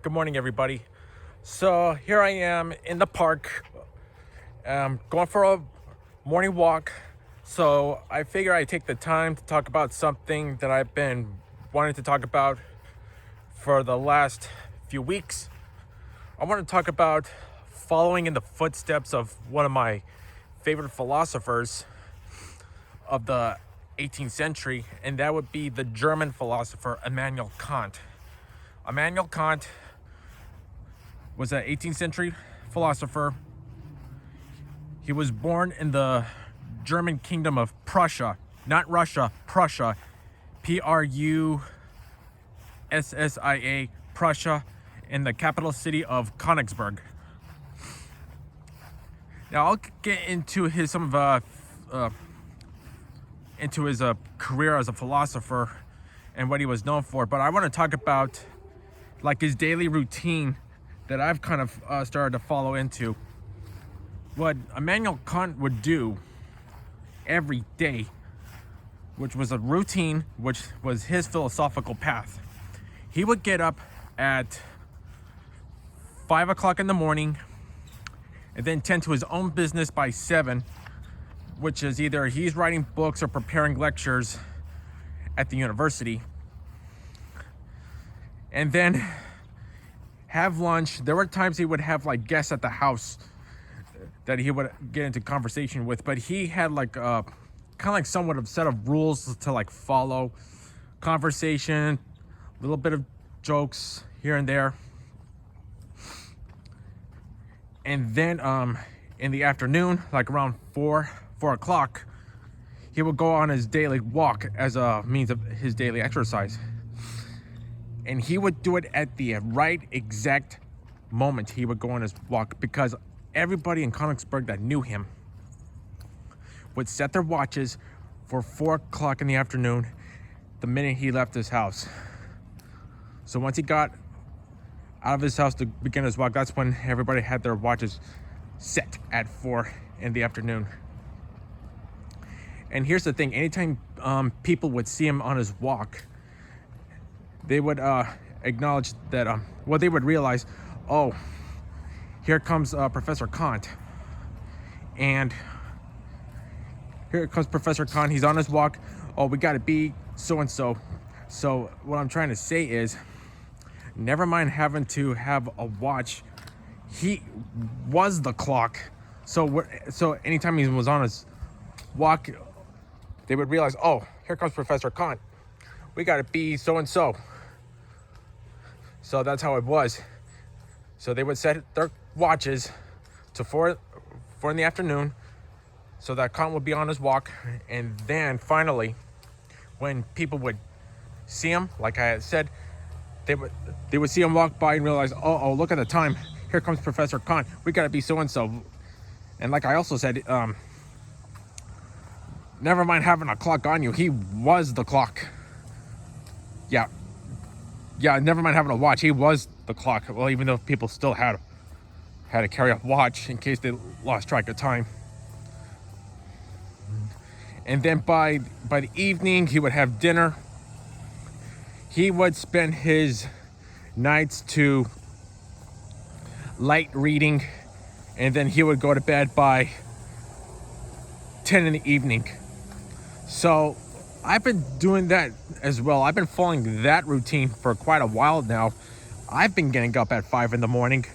Good morning, everybody. So here I am in the park, going for a morning walk. So I figure I take the time to talk about something that I've been wanting to talk about for the last few weeks. I want to talk about following in the footsteps of one of my favorite philosophers of the 18th century, and that would be the German philosopher Immanuel Kant. Immanuel Kant was an 18th century philosopher. He was born in the German kingdom of Prussia, not Russia, Prussia, Prussia, Prussia, in the capital city of Königsberg. Now I'll get into his career as a philosopher and what he was known for, but I want to talk about like his daily routine that I've kind of started to follow into. What Immanuel Kant would do every day, which was a routine, which was his philosophical path. He would get up at 5 o'clock in the morning and then tend to his own business by 7, which is either he's writing books or preparing lectures at the university. And then have lunch. There were times he would have like guests at the house that he would get into conversation with, but he had like kind of like somewhat of a set of rules to like follow. Conversation, a little bit of jokes here and there. And then in the afternoon, like around 4 o'clock, he would go on his daily walk as a means of his daily exercise. And he would do it at the right exact moment he would go on his walk, because everybody in Königsberg that knew him would set their watches for 4 o'clock in the afternoon the minute he left his house. So once he got out of his house to begin his walk, that's when everybody had their watches set at 4 in the afternoon. And here's the thing, anytime people would see him on his walk, they would acknowledge that, they would realize, oh, here comes Professor Kant. And here comes Professor Kant, he's on his walk. Oh, we gotta be so-and-so. So what I'm trying to say is, never mind having to have a watch, he was the clock. So anytime he was on his walk, they would realize, oh, here comes Professor Kant. We gotta be so-and-so. So that's how it was. So they would set their watches to 4 in the afternoon so that Kant would be on his walk. And then finally, when people would see him, like I had said, they would see him walk by and realize, oh, look at the time. Here comes Professor Kant. We gotta be so-and-so. And like I also said, never mind having a clock on you. He was the clock. Yeah, never mind having a watch. He was the clock. Well, even though people still had to carry a watch in case they lost track of time. And then by the evening, he would have dinner. He would spend his nights to light reading, and then he would go to bed by 10 in the evening. So I've been doing that as well. I've been following that routine for quite a while now. I've been getting up at 5 in the morning.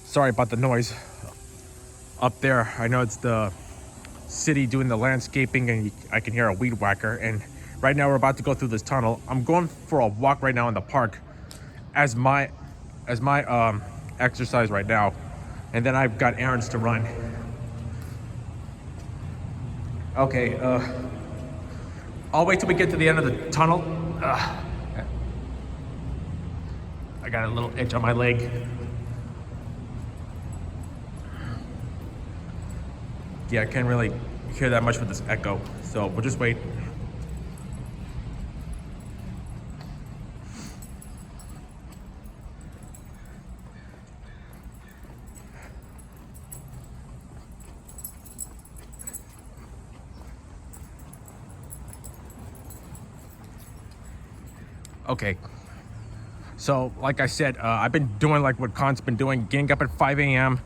Sorry about the noise up there. I know it's the city doing the landscaping, and I can hear a weed whacker. And right now we're about to go through this tunnel. I'm going for a walk right now in the park as my exercise right now. And then I've got errands to run. Okay, I'll wait till we get to the end of the tunnel. I got a little itch on my leg. Yeah, I can't really hear that much with this echo, so we'll just wait. Okay, So like I said, I've been doing like what Kant's been doing, getting up at 5 a.m.,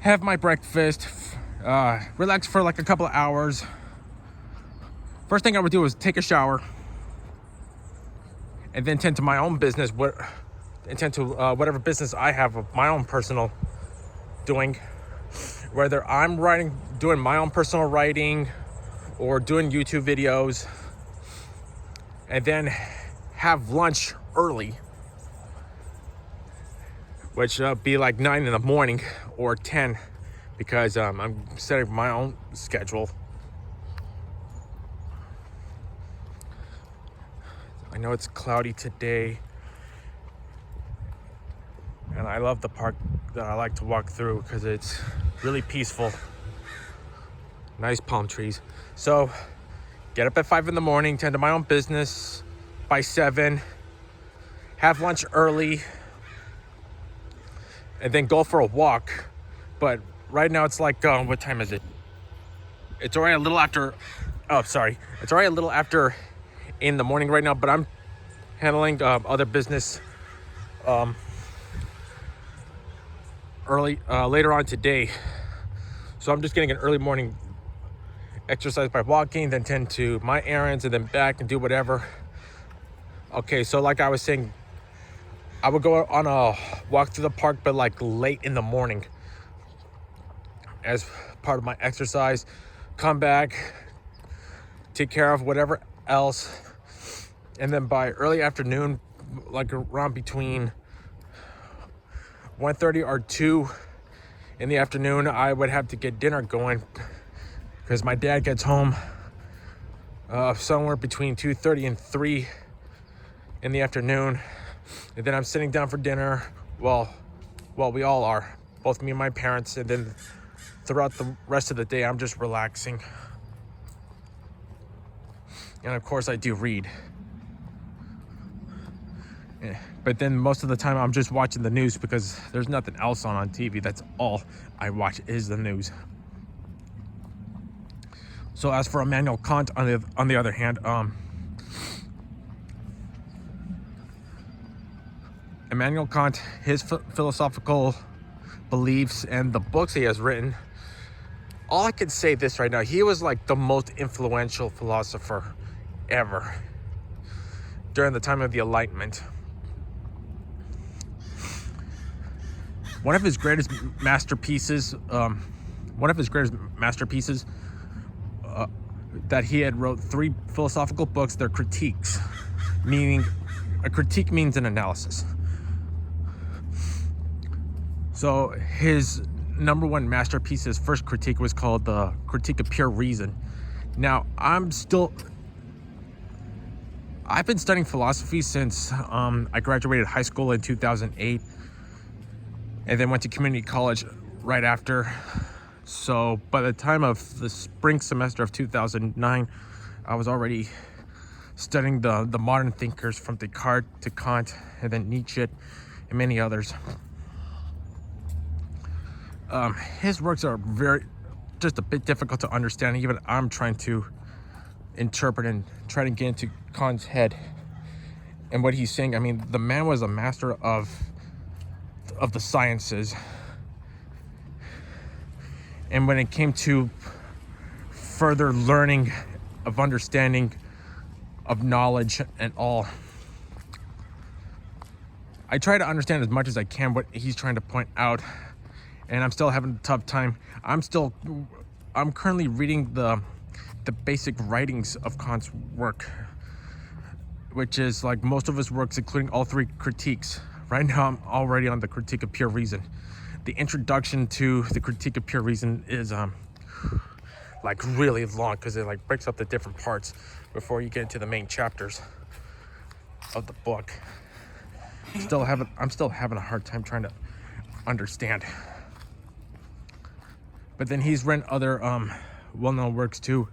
have my breakfast, relax for like a couple of hours. First thing I would do is take a shower and then tend to my own business, whatever business I have of my own personal doing, whether I'm doing my own personal writing or doing YouTube videos, and then have lunch early, which be like 9 in the morning or 10, because I'm setting my own schedule. I know it's cloudy today, and I love the park that I like to walk through because it's really peaceful. Nice palm trees. So get up at 5 in the morning, tend to my own business by 7, have lunch early, and then go for a walk. But right now it's like, what time is it? It's already a little after, it's already a little after in the morning right now, but I'm handling other business later on today. So I'm just getting an early morning exercise by walking, then tend to my errands, and then back and do whatever. Okay, so like I was saying, I would go on a walk through the park, but like late in the morning as part of my exercise, come back, take care of whatever else, and then by early afternoon, like around between 1:30 or 2 in the afternoon, I would have to get dinner going because my dad gets home somewhere between 2:30 and 3 in the afternoon, and then I'm sitting down for dinner. Well, we all are, both me and my parents, and then throughout the rest of the day, I'm just relaxing. And of course, I do read. Yeah. But then most of the time, I'm just watching the news because there's nothing else on TV. That's all I watch is the news. So as for Immanuel Kant, on the other hand, Immanuel Kant, his philosophical beliefs and the books he has written, all I can say this right now, he was like the most influential philosopher ever during the time of the Enlightenment. One of his greatest masterpieces that he had wrote 3 philosophical books. They're critiques, meaning a critique means an analysis. So his number one masterpiece, his first critique, was called the Critique of Pure Reason. Now, I've been studying philosophy since I graduated high school in 2008, and then went to community college right after. So by the time of the spring semester of 2009, I was already studying the modern thinkers from Descartes to Kant, and then Nietzsche and many others. His works are just a bit difficult to understand. Even I'm trying to interpret and try to get into Kant's head and what he's saying. I mean, the man was a master of the sciences, and when it came to further learning of understanding of knowledge and all, I try to understand as much as I can what he's trying to point out, and I'm still having a tough time. I'm currently reading the basic writings of Kant's work, which is like most of his works, including all 3 critiques. Right now, I'm already on the Critique of Pure Reason. The introduction to the Critique of Pure Reason is like really long because it like breaks up the different parts before you get into the main chapters of the book. I'm still having a hard time trying to understand. But then he's written other well-known works too.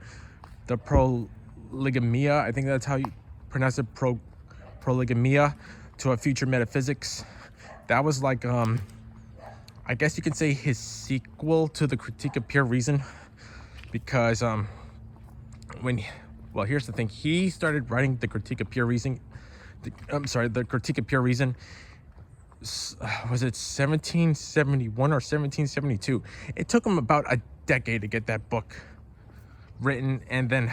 The Prolegomena, I think that's how you pronounce it, Prolegomena to a Future Metaphysics. That was like, I guess you can say his sequel to the Critique of Pure Reason, because here's the thing. He started writing the Critique of Pure Reason the Critique of Pure Reason. Was it 1771 or 1772? It took him about a decade to get that book written and then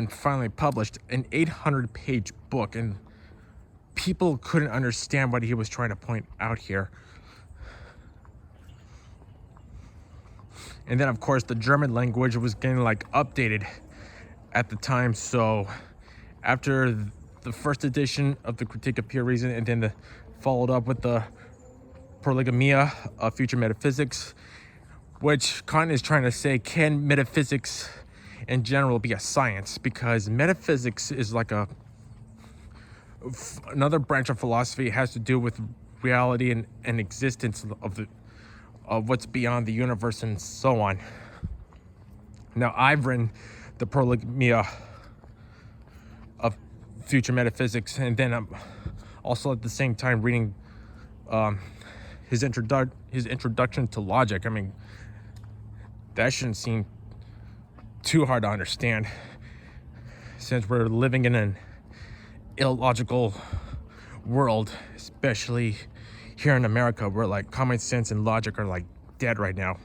finally published, an 800-page book, and people couldn't understand what he was trying to point out here. And then, of course, the German language was getting like updated at the time. So after the first edition of the Critique of Pure Reason, and then followed up with the Prolegomena of Future Metaphysics, which Kant is trying to say, can metaphysics in general be a science? Because metaphysics is like another branch of philosophy. It has to do with reality and existence of what's beyond the universe and so on. Now, I've written the Prolegomena of Future Metaphysics, and then I'm also at the same time reading his introduction to logic. I mean, that shouldn't seem too hard to understand, since we're living in an illogical world, especially here in America, where like common sense and logic are like dead right now.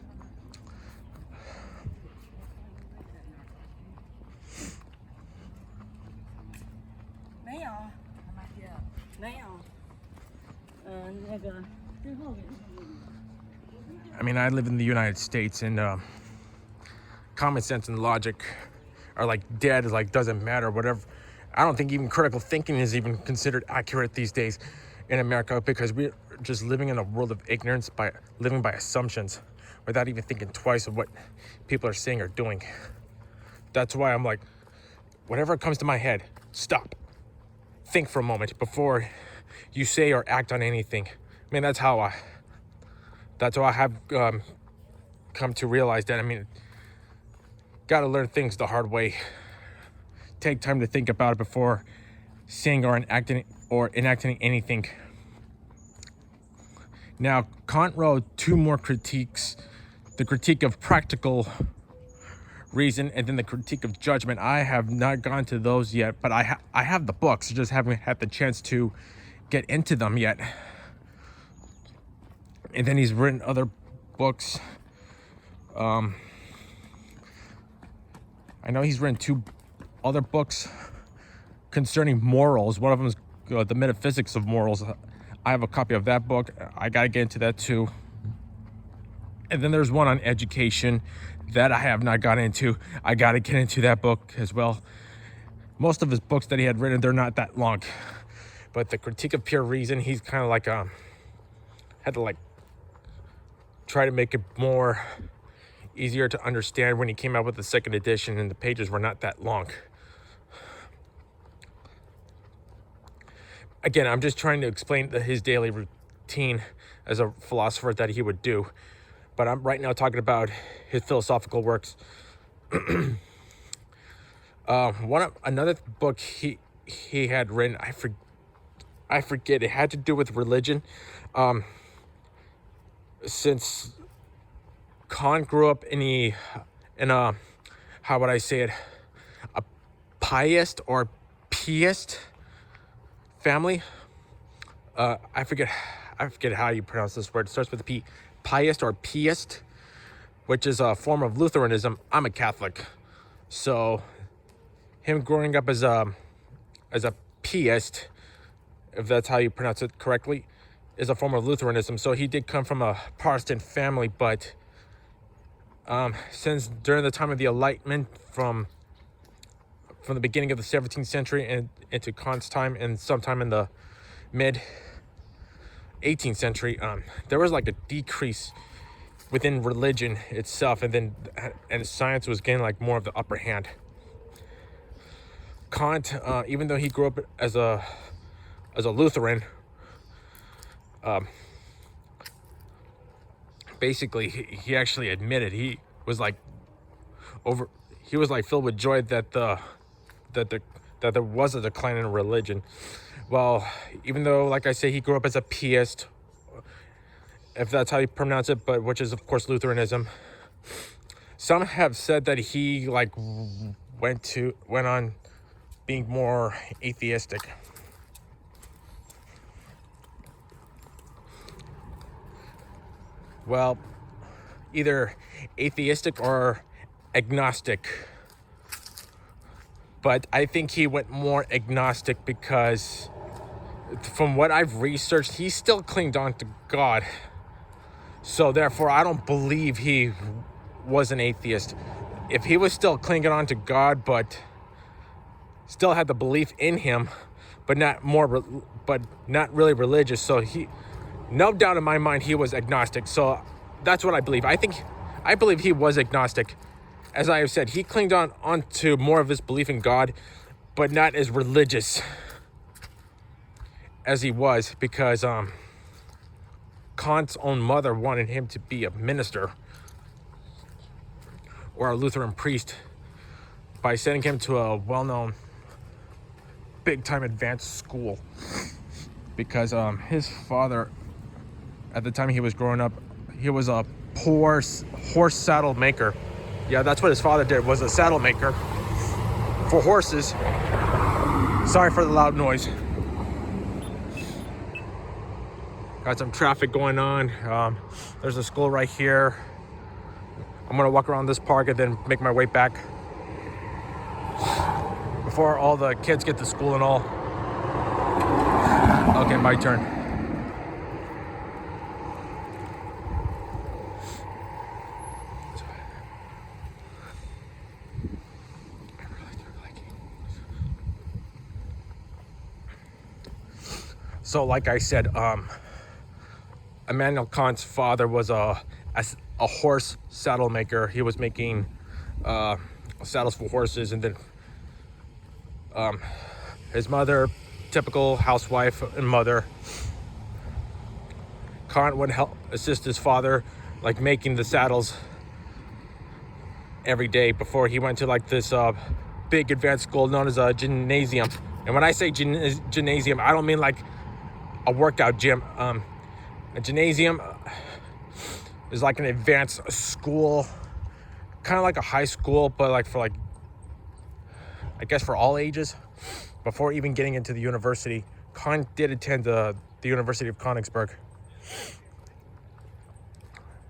I mean, I live in the United States, and common sense and logic are like dead, like doesn't matter, whatever. I don't think even critical thinking is even considered accurate these days in America, because we're just living in a world of ignorance, by living by assumptions without even thinking twice of what people are saying or doing. That's why I'm like, whatever comes to my head, stop. Think for a moment before you say or act on anything. I mean, that's how I have come to realize that. I mean, gotta learn things the hard way. Take time to think about it before saying or enacting anything. Now, Kant wrote two more critiques: the Critique of Practical Reason, and then the Critique of Judgment. I have not gone to those yet, but I have the books, just haven't had the chance to get into them yet. And then he's written other books. I know he's written two other books concerning morals. One of them is The Metaphysics of Morals. I have a copy of that book. I gotta get into that too. And then there's one on education that I have not got into. I gotta get into that book as well. Most of his books that he had written, they're not that long. But the Critique of Pure Reason, he's kind of like had to like try to make it more easier to understand when he came out with the second edition, and the pages were not that long. Again, I'm just trying to explain his daily routine as a philosopher that he would do. But I'm right now talking about his philosophical works. Another book he had written, I forget, it had to do with religion. Since Kant grew up in a how would I say it, a pietist or piist family. I forget how you pronounce this word. It starts with a P. Piist or piist, which is a form of Lutheranism. I'm a Catholic, so him growing up as a piist, if that's how you pronounce it correctly, is a form of Lutheranism. So he did come from a Protestant family, but since during the time of the Enlightenment, from the beginning of the 17th century and into Kant's time, and sometime in the mid 18th century, there was like a decrease within religion itself, and science was getting like more of the upper hand. Kant, even though he grew up as a Lutheran, basically he actually admitted he was like filled with joy that there was a decline in religion. Well, even though, like I say, he grew up as a piist, if that's how you pronounce it, but which is of course Lutheranism. Some have said that he like went on being more atheistic. Well, either atheistic or agnostic. But I think he went more agnostic because from what I've researched, he still clinged on to God. So therefore, I don't believe he was an atheist. If he was still clinging on to God, but still had the belief in him, but not really religious. So no doubt in my mind, he was agnostic. So that's what I believe. I believe he was agnostic. As I have said, he clinged on to more of his belief in God, but not as religious as he was, because Kant's own mother wanted him to be a minister or a Lutheran priest by sending him to a well-known big-time advanced school, because his father, at the time he was growing up, he was a horse saddle maker. Yeah, that's what his father did, was a saddle maker for horses. Sorry for the loud noise. Got some traffic going on. There's a school right here. I'm gonna walk around this park and then make my way back before all the kids get to school and all. Okay, my turn. So like I said, Immanuel Kant's father was a horse saddle maker. He was making saddles for horses, and then his mother, typical housewife and mother, Kant would help assist his father, like making the saddles every day before he went to like this big advanced school known as a gymnasium. And when I say gymnasium, I don't mean like a workout gym. A gymnasium is like an advanced school, kind of like a high school, but like for like, I guess for all ages. Before even getting into the university, Kant did attend the University of Königsberg.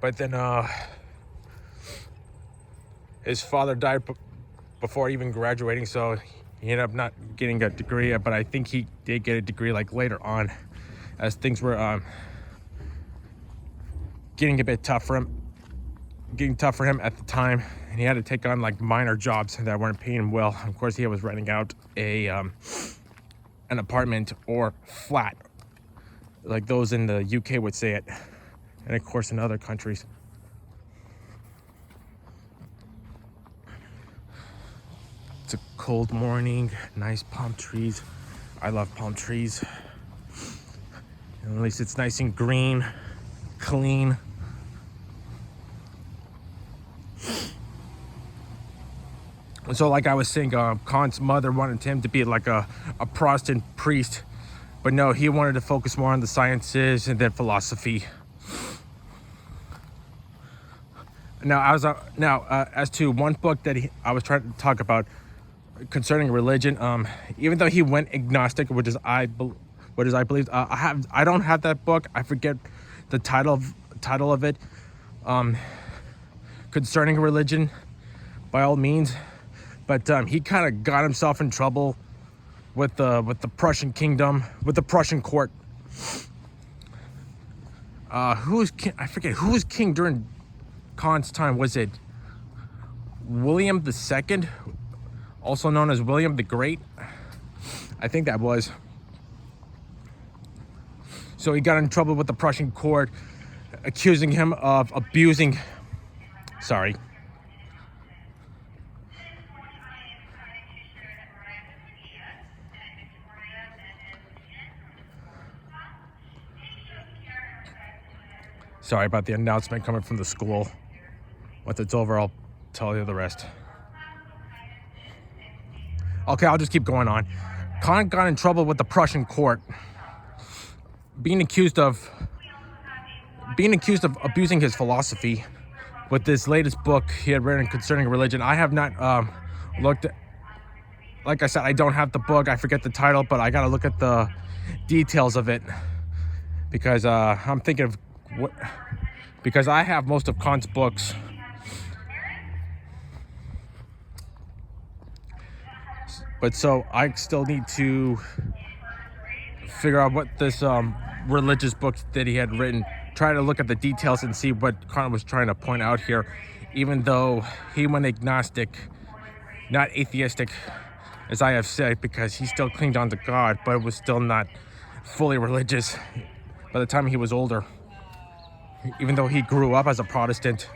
But then his father died before even graduating, so he ended up not getting a degree. But I think he did get a degree like later on, as things were getting a bit tough for him at the time, and he had to take on like minor jobs that weren't paying him well. Of course, he was renting out an apartment or flat, like those in the UK would say it, and of course in other countries. It's a cold morning, nice palm trees. I love palm trees. And at least it's nice and green, clean. So like I was saying, Kant's mother wanted him to be like a Protestant priest, but no, he wanted to focus more on the sciences and then philosophy. Now, as to one book that I was trying to talk about concerning religion, even though he went agnostic, which is I believe, I don't have that book. I forget the title of it. Concerning religion, by all means. But he kind of got himself in trouble with the Prussian kingdom, with the Prussian court. Who was king? I forget who was king during Kant's time. Was it William II, also known as William the Great? I think that was. So he got in trouble with the Prussian court, accusing him of abusing. Sorry. Sorry about the announcement coming from the school. Once it's over, I'll tell you the rest. Okay, I'll just keep going on. Kant got in trouble with the Prussian court, being accused of abusing his philosophy with this latest book he had written concerning religion. I have not looked like I said, I don't have the book. I forget the title, but I gotta look at the details of it because I'm thinking of what, because I have most of Kant's books. But so I still need to figure out what this religious book that he had written, try to look at the details and see what Kant was trying to point out here, even though he went agnostic, not atheistic, as I have said, because he still clinged on to God, but was still not fully religious by the time he was older, even though he grew up as a Protestant.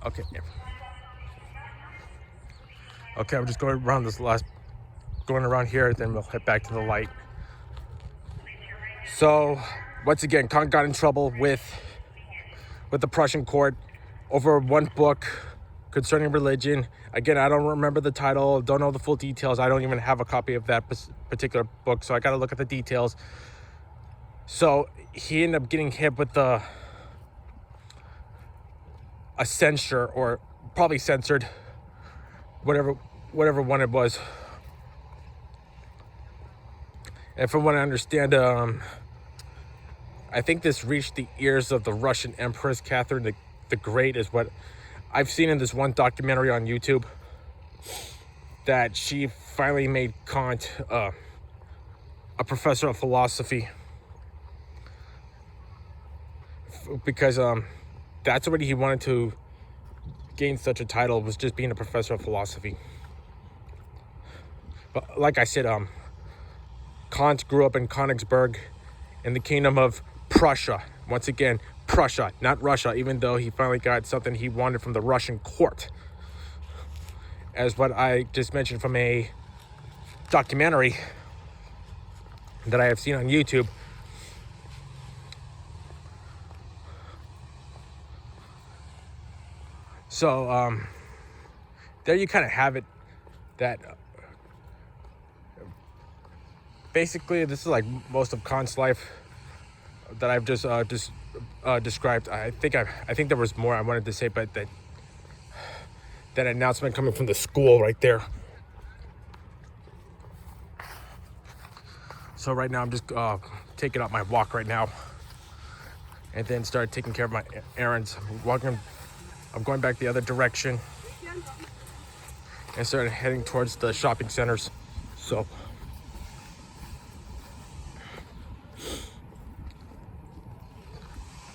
Okay. Okay, I'm just going around going around here, then we'll head back to the light. So, once again, Kant got in trouble with the Prussian court over one book concerning religion. Again, I don't remember the title, don't know the full details. I don't even have a copy of that particular book, so I got to look at the details. So he ended up getting hit with a censure, or probably censored, whatever one it was. And from what I understand, I think this reached the ears of the Russian Empress Catherine the Great, is what I've seen in this one documentary on YouTube, that she finally made Kant a professor of philosophy, because that's what he wanted to gain such a title, was just being a professor of philosophy. But like I said, Kant grew up in Königsberg in the kingdom of Prussia. Once again, Prussia, not Russia, even though he finally got something he wanted from the Russian court, as what I just mentioned from a documentary that I have seen on YouTube. So there you kind of have it, that basically this is like most of Kant's life that I've just described. I think there was more I wanted to say, but that announcement coming from the school right there. So right now I'm just taking out my walk right now, and then start taking care of my errands. I'm going back the other direction and started heading towards the shopping centers. So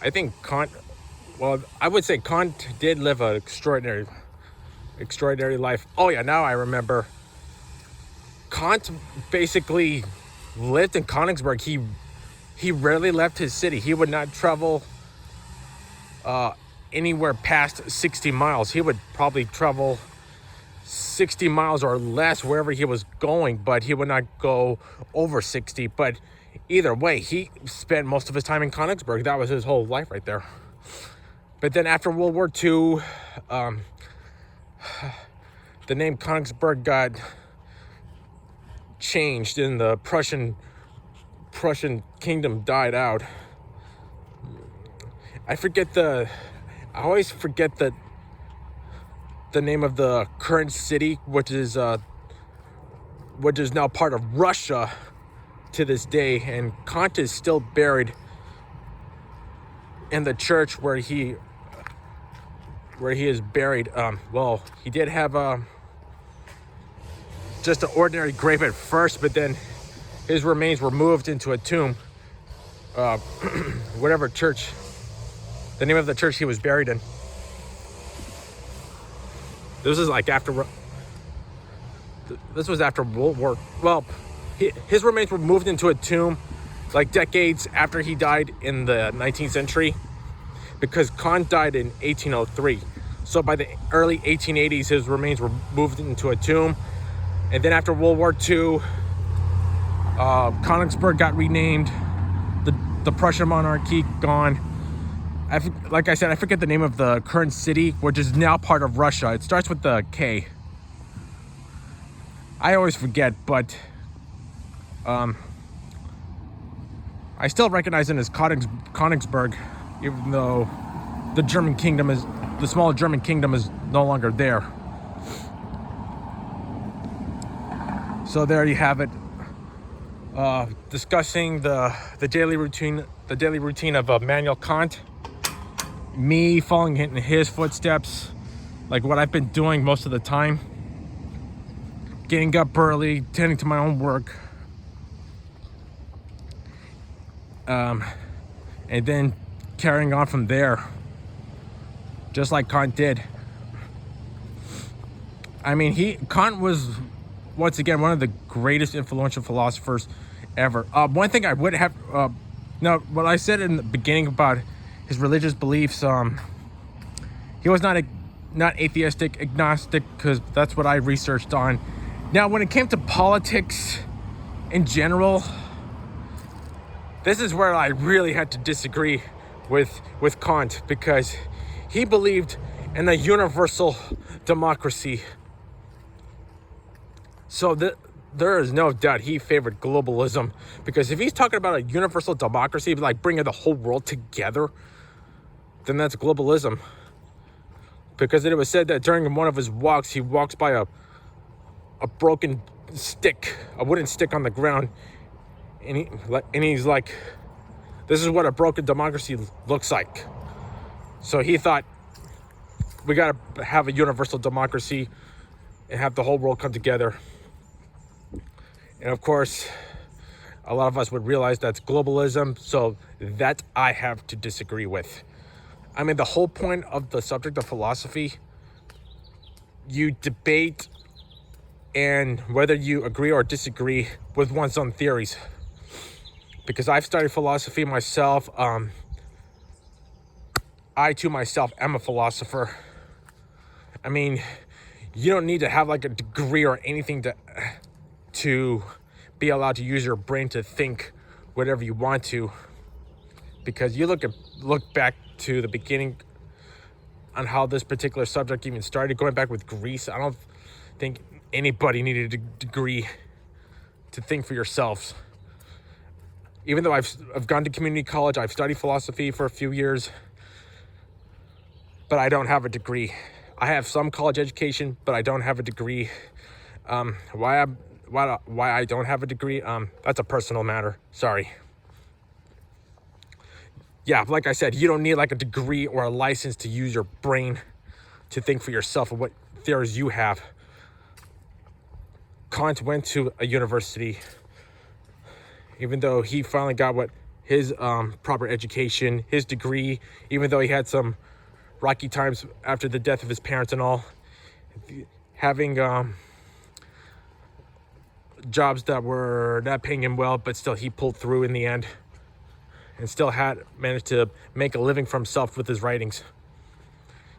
I think Kant, well, I would say Kant did live an extraordinary life. Oh yeah, now I remember. Kant basically lived in Königsberg. He rarely left his city. He would not travel anywhere past 60 miles. He would probably travel 60 miles or less wherever he was going, but he would not go over 60. But either way, he spent most of his time in Königsberg. That was his whole life right there. But then after World War II, the name Königsberg got changed and the Prussian kingdom died out. I always forget the name of the current city, which is now part of Russia to this day, and Kant is still buried in the church where he is buried. Well, he did have just an ordinary grave at first, but then his remains were moved into a tomb, whatever church, the name of the church he was buried in. This was after World War. Well, his remains were moved into a tomb like decades after he died in the 19th century, because Kant died in 1803. So by the early 1880s, his remains were moved into a tomb. And then after World War II, Königsberg got renamed, the Prussian monarchy gone. Like I said, I forget the name of the current city, which is now part of Russia. It starts with the K. I always forget, but I still recognize it as Königsberg, even though the small German kingdom is no longer there. So there you have it, discussing the daily routine of Immanuel Kant, me following in his footsteps, like what I've been doing most of the time, getting up early, tending to my own work, and then carrying on from there, just like Kant did. I mean, Kant was, once again, one of the greatest influential philosophers ever. One thing I would have, what I said in the beginning about his religious beliefs, he was not atheistic, agnostic, because that's what I researched on. Now, when it came to politics in general, this is where I really had to disagree with Kant, because he believed in a universal democracy. So there is no doubt he favored globalism, because if he's talking about a universal democracy, like bringing the whole world together, then that's globalism. Because it was said that during one of his walks, he walks by a broken stick, a wooden stick on the ground, and he's like, this is what a broken democracy looks like. So he thought, we gotta have a universal democracy and have the whole world come together. And of course, a lot of us would realize that's globalism, so that I have to disagree with. I mean, the whole point of the subject of philosophy, you debate and whether you agree or disagree with one's own theories. Because I've studied philosophy myself, I too myself am a philosopher. I mean, you don't need to have like a degree or anything to be allowed to use your brain to think whatever you want to. Because you look back to the beginning on how this particular subject even started, going back with Greece. I don't think anybody needed a degree to think for yourselves. Even though I've gone to community college, I've studied philosophy for a few years, but I don't have a degree. I have some college education, but I don't have a degree. Why I don't have a degree? That's a personal matter. Sorry. Yeah, like I said, you don't need like a degree or a license to use your brain to think for yourself of what theories you have. Kant went to a university, even though he finally got his proper education, his degree, even though he had some rocky times after the death of his parents and all, having jobs that were not paying him well, but still he pulled through in the end and still had managed to make a living for himself with his writings.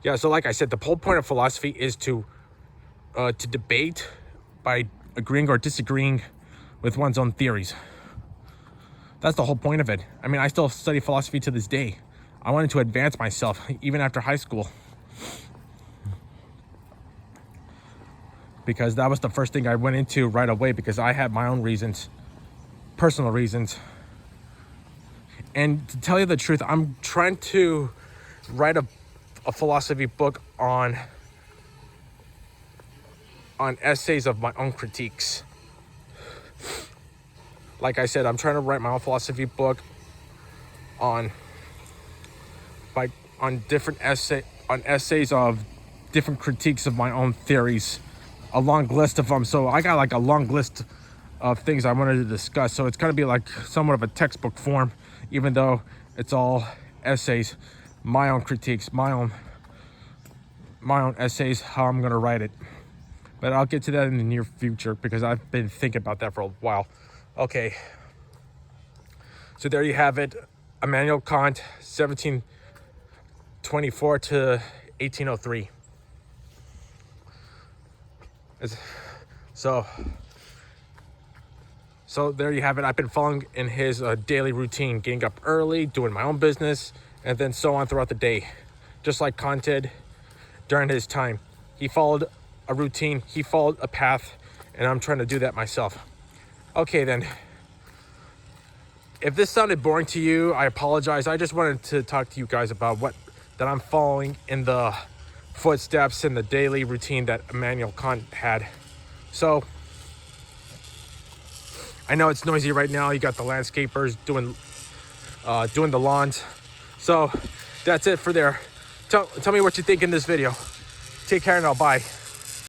Yeah, so like I said, the whole point of philosophy is to debate by agreeing or disagreeing with one's own theories. That's the whole point of it. I mean, I still study philosophy to this day. I wanted to advance myself even after high school, because that was the first thing I went into right away, because I had my own reasons, personal reasons. And to tell you the truth, I'm trying to write a philosophy book on essays of my own critiques. Like I said, I'm trying to write my own philosophy book on different essays of different critiques of my own theories, a long list of them. So I got like a long list of things I wanted to discuss. So it's gonna be like somewhat of a textbook form, even though it's all essays, my own critiques, my own essays, how I'm gonna write it. But I'll get to that in the near future, because I've been thinking about that for a while. Okay, so there you have it. Immanuel Kant, 1724 to 1803. So there you have it. I've been following in his daily routine, getting up early, doing my own business, and then so on throughout the day. Just like Kant did during his time. He followed a routine, he followed a path, and I'm trying to do that myself. Okay then. If this sounded boring to you, I apologize. I just wanted to talk to you guys about that I'm following in the footsteps in the daily routine that Immanuel Kant had. So I know it's noisy right now. You got the landscapers doing the lawns. So that's it for there. Tell me what you think in this video. Take care now. Bye.